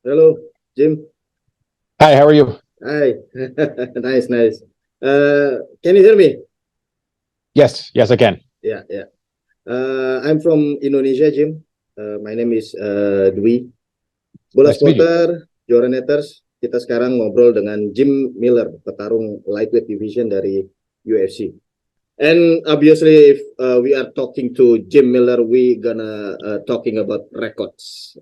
Hello, Jim. Hi, how are you? Hi. Nice, nice. Can you hear me? Yes, yes, I can. Yeah, yeah. I'm from Indonesia, Jim. My name is Dwi. Bola Nice to meet you. Supporter, Joraneters. Kita sekarang ngobrol dengan Jim Miller, petarung lightweight division dari UFC. And obviously, if we are talking to Jim Miller, we gonna talking about records.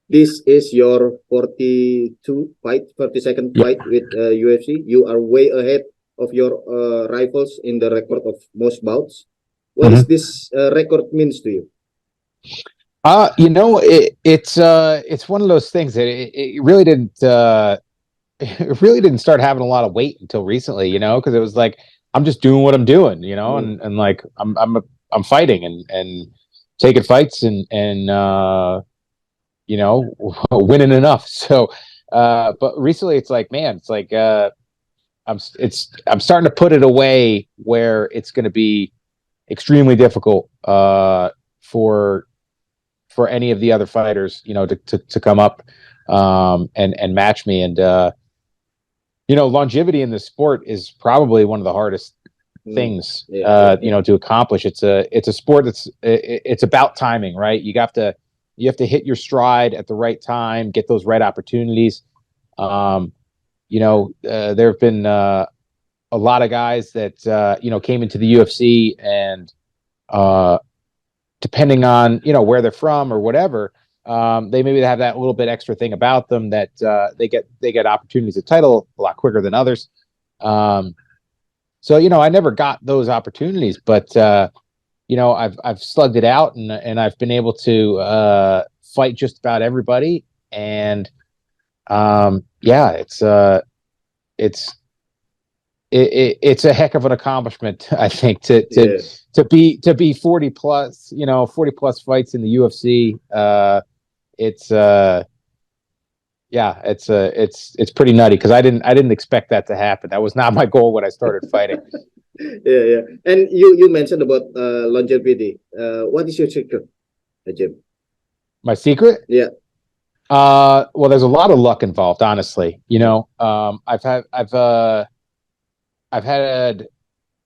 This is your 42 fight, 42nd Yeah. fight with UFC. You are way ahead of your rivals in the record of most bouts. What is hmm this record means to you? it's one of those things that it really didn't it really didn't start having a lot of weight until recently, because it was like I'm just doing what I'm doing, Mm, and like I'm fighting and taking fights and winning enough. So but recently it's like, man, it's like I'm starting to put it away where it's going to be extremely difficult for any of the other fighters, to come up and match me. And longevity in this sport is probably one of the hardest mm. things Yeah, yeah, yeah. to accomplish. It's a sport it's about timing, right? You have to hit your stride at the right time, get those right opportunities. Um, there have been a lot of guys that came into the UFC and uh, depending on where they're from or whatever, they maybe have that little bit extra thing about them that they get opportunities at title a lot quicker than others. Um, so I never got those opportunities, but I've slugged it out and I've been able to fight just about everybody, and yeah, it's it's a heck of an accomplishment, I think, Yeah. to be 40 plus, 40 plus fights in the UFC. It's yeah, it's pretty nutty because I didn't expect that to happen. That was not my goal when I started fighting. Yeah, yeah. And you mentioned about longevity. What is your secret, Jim? My secret? Yeah. Well, there's a lot of luck involved, honestly. I've had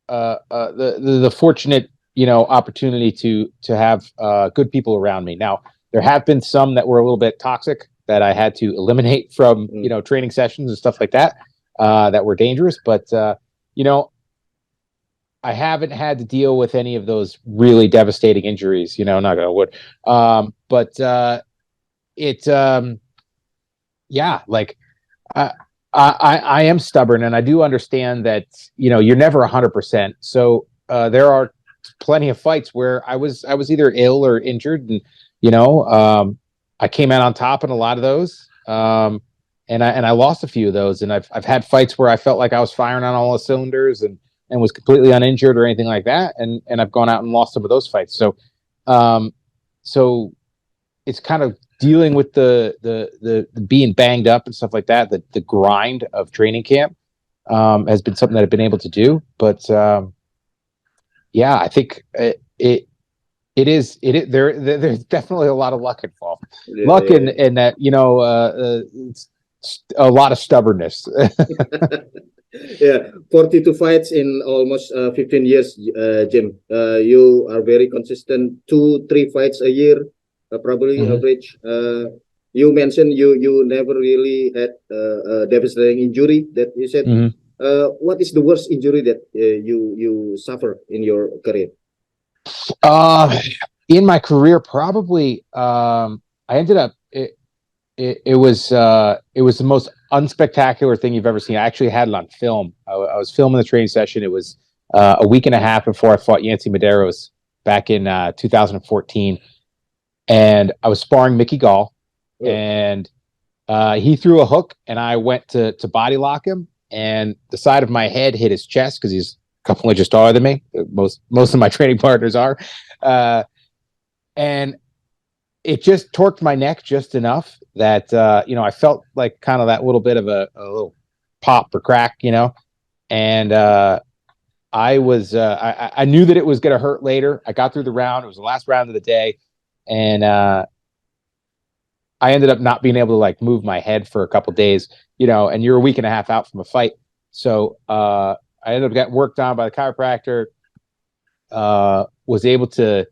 the fortunate opportunity to have good people around me. Now there have been some that were a little bit toxic that I had to eliminate from Mm, training sessions and stuff like that, that were dangerous. But you know I haven't had to deal with any of those really devastating injuries. Not gonna wood. But it yeah, like I, I am stubborn, and I do understand that you're never 100%. So there are plenty of fights where I was either ill or injured, and I came out on top in a lot of those. And I lost a few of those, and I've had fights where I felt like I was firing on all the cylinders and was completely uninjured or anything like that, and I've gone out and lost some of those fights. Um, so it's kind of dealing with the being banged up and stuff like that. The grind of training camp has been something that I've been able to do. But yeah, I think there's definitely a lot of luck involved. yeah, Luck yeah, and that it's a lot of stubbornness. yeah. 42 fights in almost 15 years, Jim. You are very consistent. Two, three fights a year, probably Mhm. average. You mentioned you never really had a devastating injury that you said. Mhm. What is the worst injury that you suffer in your career? Uh, in my career, probably I ended up it was the most unspectacular thing you've ever seen. I actually had it on film. I was filming the training session. It was a week and a half before I fought Yancy Medeiros back in 2014, and I was sparring Mickey Gall, Oh, and he threw a hook, and I went to body lock him, and the side of my head hit his chest because he's a couple inches taller than me. Most of my training partners are, uh, and it just torqued my neck just enough that I felt like kind of that little bit of a little pop or crack, and I knew that it was going to hurt later. I got through the round. It was the last round of the day, and I ended up not being able to like move my head for a couple days, you know, and you're a week and a half out from a fight. So I ended up getting worked on by the chiropractor, was able to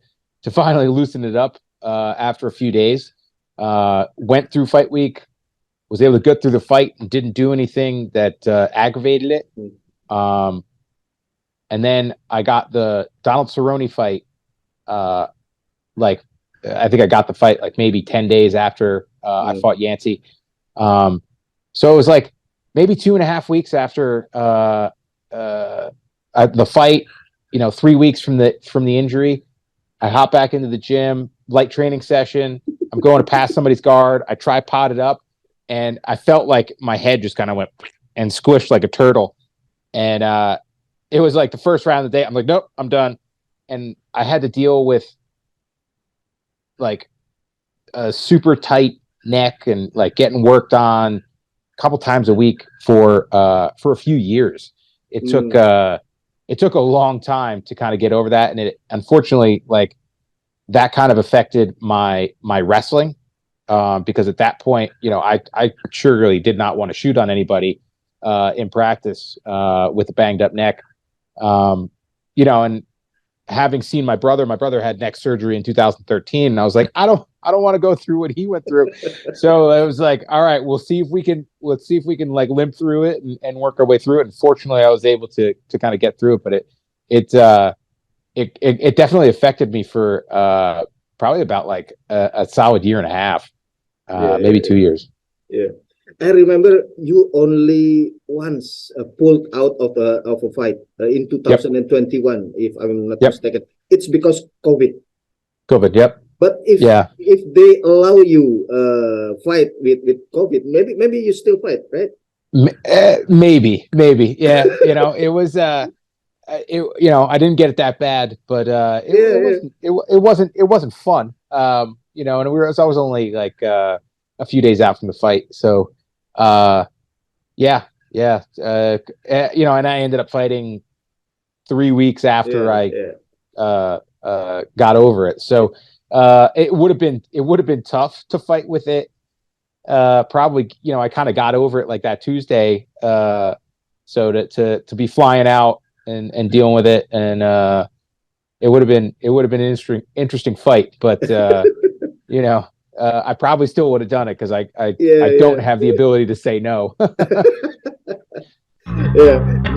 finally loosen it up after a few days, went through fight week, was able to get through the fight and didn't do anything that aggravated it. And then I got the Donald Cerrone fight, like, I think I got the fight like maybe 10 days after I fought Yancey. So it was like maybe 2.5 weeks after the fight, you know, 3 weeks from the injury. I hop back into the gym, light training session. I'm going to pass somebody's guard. I tripoded up, and I felt like my head just kind of went and squished like a turtle. And it was like the first round of the day. I'm like, nope, I'm done. And I had to deal with like a super tight neck and like getting worked on a couple times a week for a few years. It took a long time to kind of get over that. And it, unfortunately, like that kind of affected my wrestling. Because at that point, you know, I surely did not want to shoot on anybody in practice with a banged up neck. You know, and having seen my brother had neck surgery in 2013, and I was like, I don't want to go through what he went through. So I was like, all right, let's see if we can like limp through it and work our way through it. And fortunately, I was able to kind of get through it, but it definitely affected me for probably about like a solid 1.5 years, maybe 2 years. Yeah, I remember you only once pulled out of a fight in 2021, if I'm not mistaken. It's because COVID. Yep. But if they allow you fight with COVID, maybe you still fight, right? Maybe, yeah. You know, it was you know, I didn't get it that bad, but it wasn't fun. You know, and I was only like a few days out from the fight, so you know, and I ended up fighting 3 weeks after I got over it. So it would have been tough to fight with it. Probably, you know, I kind of got over it like that Tuesday. So to be flying out and dealing with it, and it would have been an interesting fight, but you know, I probably still would have done it because I don't have the ability to say no.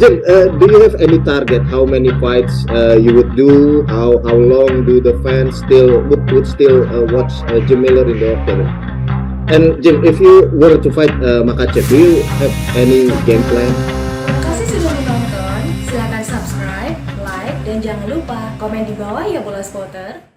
Jim, do you have any target? How many fights you would do? How long do the fans would still watch Jim Miller in the octagon? And Jim, if you were to fight Makachev, do you have any game plan? Terima kasih sudah menonton. Silakan subscribe, like, dan jangan lupa komen di bawah ya bola spotter.